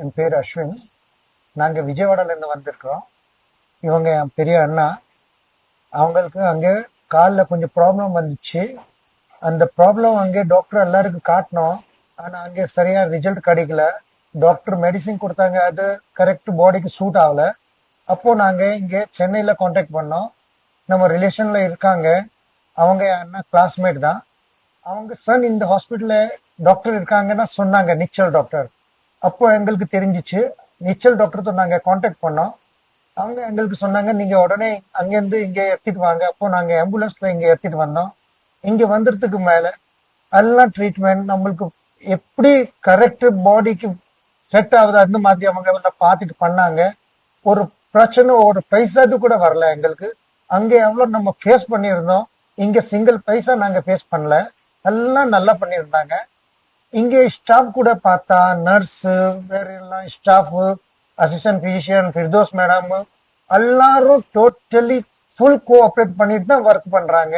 என் பேர் அஸ்வின். நாங்கள் விஜயவாடாலேருந்து வந்திருக்கிறோம். இவங்க என் பெரிய அண்ணா. அவங்களுக்கு அங்கே காலில் கொஞ்சம் ப்ராப்ளம் வந்துச்சு. அந்த ப்ராப்ளம் அங்கே டாக்டர் எல்லாருக்கும் காட்டினோம். ஆனால் அங்கே சரியாக ரிசல்ட் கிடைக்கல. டாக்டர் மெடிசின் கொடுத்தாங்க, அது கரெக்ட் பாடிக்கு சூட் ஆகலை. அப்போது நாங்கள் இங்கே சென்னையில் காண்டாக்ட் பண்ணோம். நம்ம ரிலேஷனில் இருக்காங்க. அவங்க என் அண்ணா கிளாஸ்மேட் தான். அவங்க சன் இந்த ஹாஸ்பிட்டலில் டாக்டர் இருக்காங்கன்னா சொன்னாங்க, நிச்சல் டாக்டர். அப்போ எங்களுக்கு தெரிஞ்சிச்சு. நிச்சல் டாக்டர் நாங்கள் காண்டாக்ட் பண்ணோம். அவங்க எங்களுக்கு சொன்னாங்க, நீங்கள் உடனே அங்கேருந்து இங்கே எடுத்துட்டு வாங்க. அப்போ நாங்கள் ஆம்புலன்ஸில் இங்கே எடுத்துட்டு வந்தோம். இங்கே வந்துறதுக்கு மேலே எல்லாம் ட்ரீட்மெண்ட் நம்மளுக்கு எப்படி கரெக்ட் பாடிக்கு செட் ஆகுது அந்த மாதிரி அவங்க எல்லாம் பார்த்துட்டு பண்ணாங்க. ஒரு பிரச்சனை ஒரு பைசாது கூட வரல எங்களுக்கு. அங்கே எவ்வளோ நம்ம ஃபேஸ் பண்ணியிருந்தோம், இங்கே சிங்கிள் பைசா நாங்கள் ஃபேஸ் பண்ணல. எல்லாம் நல்லா பண்ணியிருந்தாங்க. இங்கே ஸ்டாஃப் கூட பார்த்தா நர்ஸ், வேற எல்லாம் ஸ்டாஃப், அசிஸ்டன்ட் பிசிஷியன், ஃபிர்தோஸ் மேடம் எல்லாரும் டோட்டலி ஃபுல் கோஆப்ரேட் பண்ணிட்டு தான் ஒர்க் பண்றாங்க.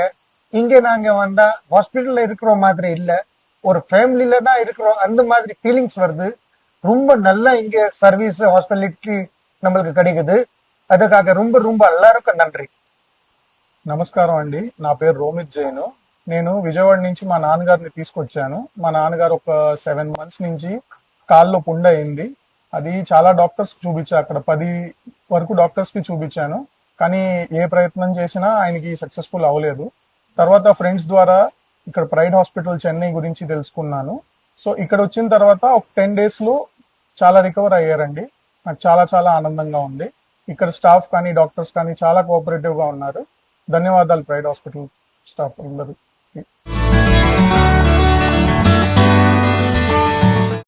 இங்கே நாங்க வந்தா ஹாஸ்பிட்டல்ல இருக்கிற மாதிரி இல்ல, ஒரு ஃபேமிலியில தான் இருக்கிறோம் அந்த மாதிரி ஃபீலிங்ஸ் வருது. ரொம்ப நல்லா இங்க சர்வீஸ் ஹாஸ்பிட்டாலிட்டி நம்மளுக்கு கிடைக்குது. அதுக்காக ரொம்ப ரொம்ப எல்லாருக்கும் நன்றி. నమస్కారం అండి. నా పేరు రోమిత్ జైన్. నేను విజయవాడ నుంచి మా నాన్నగారిని తీసుకొచ్చాను. మా నాన్నగారు ఒక 7 months నుంచి కాల్లో పుండు అయింది. అది చాలా డాక్టర్స్ చూపించా, అక్కడ 10 వరకు డాక్టర్స్ కి చూపించాను. కానీ ఏ ప్రయత్నం చేసినా ఆయనకి సక్సెస్ఫుల్ అవ్వలేదు. తర్వాత ఫ్రెండ్స్ ద్వారా ఇక్కడ ప్రైడ్ హాస్పిటల్ చెన్నై గురించి తెలుసుకున్నాను. సో ఇక్కడ వచ్చిన తర్వాత ఒక 10 days లో చాలా రికవర్ అయ్యారండి. నాకు చాలా చాలా ఆనందంగా ఉంది. ఇక్కడ స్టాఫ్ కానీ డాక్టర్స్ కానీ చాలా కోఆపరేటివ్ గా ఉన్నారు. ధన్యవాదాలు ప్రైడ్ హాస్పిటల్ స్టాఫ్ అందరూ.